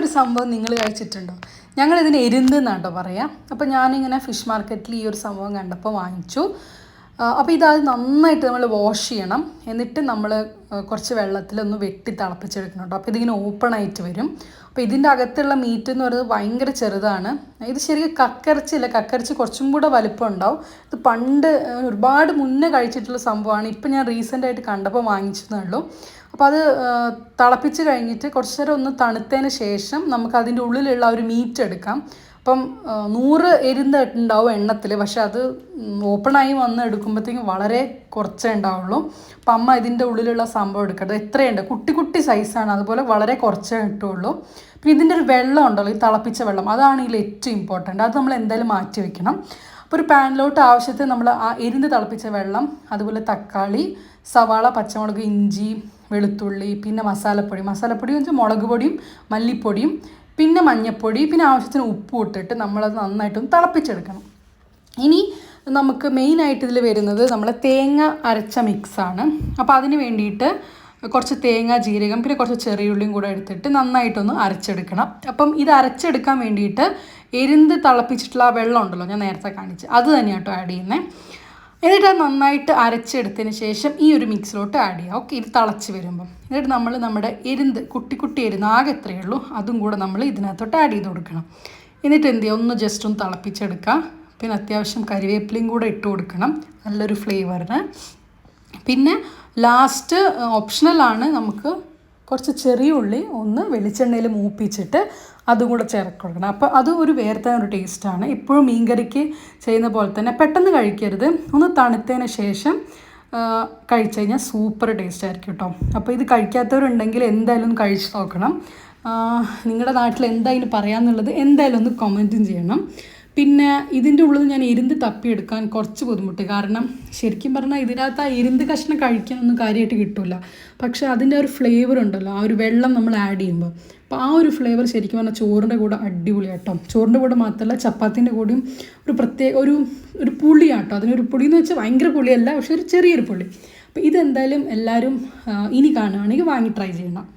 ഒരു സംഭവം നിങ്ങൾ കഴിച്ചിട്ടുണ്ടോ? ഞങ്ങളിതിന് എരുന്ത് എന്നാട്ടോ പറയാം. അപ്പോൾ ഞാനിങ്ങനെ ഫിഷ് മാർക്കറ്റിൽ ഈ ഒരു സംഭവം കണ്ടപ്പോൾ വാങ്ങിച്ചു. അപ്പോൾ ഇതത് നന്നായിട്ട് നമ്മൾ വാഷ് ചെയ്യണം. എന്നിട്ട് നമ്മൾ കുറച്ച് വെള്ളത്തിലൊന്ന് വെട്ടി തിളപ്പിച്ചെടുക്കണം കേട്ടോ. അപ്പോൾ ഇതിങ്ങനെ ഓപ്പൺ ആയിട്ട് വരും. അപ്പോൾ ഇതിൻ്റെ അകത്തുള്ള മീറ്റ് എന്ന് പറയുന്നത് ഭയങ്കര ചെറുതാണ്. ഇത് ശരിക്കും കക്കയിറച്ചിയല്ല, കക്കയിറച്ചി കുറച്ചും കൂടെ വലിപ്പം ഉണ്ടാവും. ഇത് പണ്ട് ഒരുപാട് മുന്നേ കഴിച്ചിട്ടുള്ള സംഭവമാണ്. ഇപ്പം ഞാൻ റീസെൻ്റായിട്ട് കണ്ടപ്പോൾ വാങ്ങിച്ചതേ ഉള്ളൂ. അപ്പോൾ അത് തിളപ്പിച്ച് കഴിഞ്ഞിട്ട് കുറച്ച് നേരം ഒന്ന് തണുത്തതിന് ശേഷം നമുക്ക് അതിൻ്റെ ഉള്ളിലുള്ള ഒരു മീറ്റ് എടുക്കാം. അപ്പം 100 എരുന്ത് ഉണ്ടാവും എണ്ണത്തിൽ, പക്ഷെ അത് ഓപ്പണായി വന്ന് എടുക്കുമ്പോഴത്തേക്കും വളരെ കുറച്ചേ ഉണ്ടാവുള്ളൂ. അപ്പം അമ്മ ഇതിൻ്റെ ഉള്ളിലുള്ള സംഭവം എടുക്കട്ടെ. എത്രയുണ്ട്, കുട്ടി കുട്ടി സൈസാണ്, അതുപോലെ വളരെ കുറച്ചേ കിട്ടുള്ളൂ. പിന്നെ ഇതിൻ്റെ ഒരു വെള്ളം ഉണ്ടല്ലോ, ഈ തിളപ്പിച്ച വെള്ളം, അതാണ് ഇതിൽ ഏറ്റവും ഇമ്പോർട്ടൻ്റ്. അത് നമ്മൾ എന്തായാലും മാറ്റി വെക്കണം. അപ്പോൾ ഒരു പാനിലോട്ട് ആവശ്യത്തിന് നമ്മൾ ആ എരുന്ത് തിളപ്പിച്ച വെള്ളം, അതുപോലെ തക്കാളി, സവാള, പച്ചമുളക്, ഇഞ്ചി, വെളുത്തുള്ളി, പിന്നെ മസാലപ്പൊടി എന്ന് വെച്ചാൽ മുളക് പൊടിയും മല്ലിപ്പൊടിയും പിന്നെ മഞ്ഞൾപ്പൊടി, പിന്നെ ആവശ്യത്തിന് ഉപ്പും ഇട്ടിട്ട് നമ്മളത് നന്നായിട്ടൊന്ന് തിളപ്പിച്ചെടുക്കണം. ഇനി നമുക്ക് മെയിനായിട്ട് ഇതിൽ വരുന്നത് നമ്മളെ തേങ്ങ അരച്ച മിക്സാണ്. അപ്പോൾ അതിന് വേണ്ടിയിട്ട് കുറച്ച് തേങ്ങ, ജീരകം, പിന്നെ കുറച്ച് ചെറിയുള്ളിയും കൂടെ എടുത്തിട്ട് നന്നായിട്ടൊന്ന് അരച്ചെടുക്കണം. അപ്പം ഇത് അരച്ചെടുക്കാൻ വേണ്ടിയിട്ട് എരുന്ത് തിളപ്പിച്ചിട്ടുള്ള ആ വെള്ളം ഉണ്ടല്ലോ ഞാൻ നേരത്തെ കാണിച്ച്, അത് തന്നെയാട്ടോ ആഡ് ചെയ്യുന്നത്. എന്നിട്ട് അത് നന്നായിട്ട് അരച്ചെടുത്തതിന് ശേഷം ഈ ഒരു മിക്സിലോട്ട് ആഡ് ചെയ്യാം. ഓക്കെ, ഇത് തിളച്ച് വരുമ്പം എന്നിട്ട് നമ്മൾ നമ്മുടെ എരുന്ത്, കുട്ടി എരുന്ത് ആകെ എത്രയേ ഉള്ളൂ അതും കൂടെ നമ്മൾ ഇതിനകത്തോട്ട് ആഡ് ചെയ്ത് കൊടുക്കണം. എന്നിട്ട് എന്ത് ചെയ്യുക, ഒന്ന് ജസ്റ്റ് ഒന്ന് തിളപ്പിച്ചെടുക്കുക. പിന്നെ അത്യാവശ്യം കരിവേപ്പിലയും കൂടെ ഇട്ട് കൊടുക്കണം, നല്ലൊരു ഫ്ലേവറിന്. പിന്നെ ലാസ്റ്റ് ഓപ്ഷണലാണ്, നമുക്ക് കുറച്ച് ചെറിയ ഉള്ളി ഒന്ന് വെളിച്ചെണ്ണയിൽ മൂപ്പിച്ചിട്ട് അതും കൂടെ ചേർത്ത് കൊടുക്കണം. അപ്പോൾ അത് ഒരു വേറെ തന്നെ ഒരു ടേസ്റ്റാണ്. ഇപ്പോഴും മീൻകറിക്ക് ചെയ്യുന്ന പോലെ തന്നെ പെട്ടെന്ന് കഴിക്കരുത്, ഒന്ന് തണുത്തതിന് ശേഷം കഴിച്ചു കഴിഞ്ഞാൽ സൂപ്പർ ടേസ്റ്റ് ആയിരിക്കും കേട്ടോ. അപ്പോൾ ഇത് കഴിക്കാത്തവരുണ്ടെങ്കിൽ എന്തായാലും കഴിച്ച് നോക്കണം. നിങ്ങളുടെ നാട്ടിൽ എന്തായാലും പറയാമെന്നുള്ളത് എന്തായാലും ഒന്ന് കമൻറ്റും ചെയ്യണം. പിന്നെ ഇതിൻ്റെ ഉള്ളിൽ ഞാൻ എരുന്ത് തപ്പിയെടുക്കാൻ കുറച്ച് ബുദ്ധിമുട്ട്, കാരണം ശരിക്കും പറഞ്ഞാൽ ഇതിനകത്ത് ആ എരുന്ത് കഷ്ണം കഴിക്കാനൊന്നും കാര്യമായിട്ട് കിട്ടില്ല. പക്ഷേ അതിൻ്റെ ഒരു ഫ്ലേവർ ഉണ്ടല്ലോ, ആ ഒരു വെള്ളം നമ്മൾ ആഡ് ചെയ്യുമ്പോൾ, അപ്പോൾ ആ ഒരു ഫ്ലേവർ ശരിക്കും പറഞ്ഞാൽ ചോറിൻ്റെ കൂടെ അടിപൊളിയാട്ടോ. ചോറിൻ്റെ കൂടെ മാത്രമല്ല ചപ്പാത്തിൻ്റെ കൂടെയും ഒരു പ്രത്യേക ഒരു പുളിയാട്ടോ. അതിനൊരു പുളി എന്ന് വെച്ചാൽ ഭയങ്കര പുളിയല്ല, പക്ഷെ ഒരു ചെറിയൊരു പുളി. അപ്പോൾ ഇതെന്തായാലും എല്ലാവരും ഇനി കാണുകയാണെങ്കിൽ വാങ്ങി ട്രൈ ചെയ്യണം.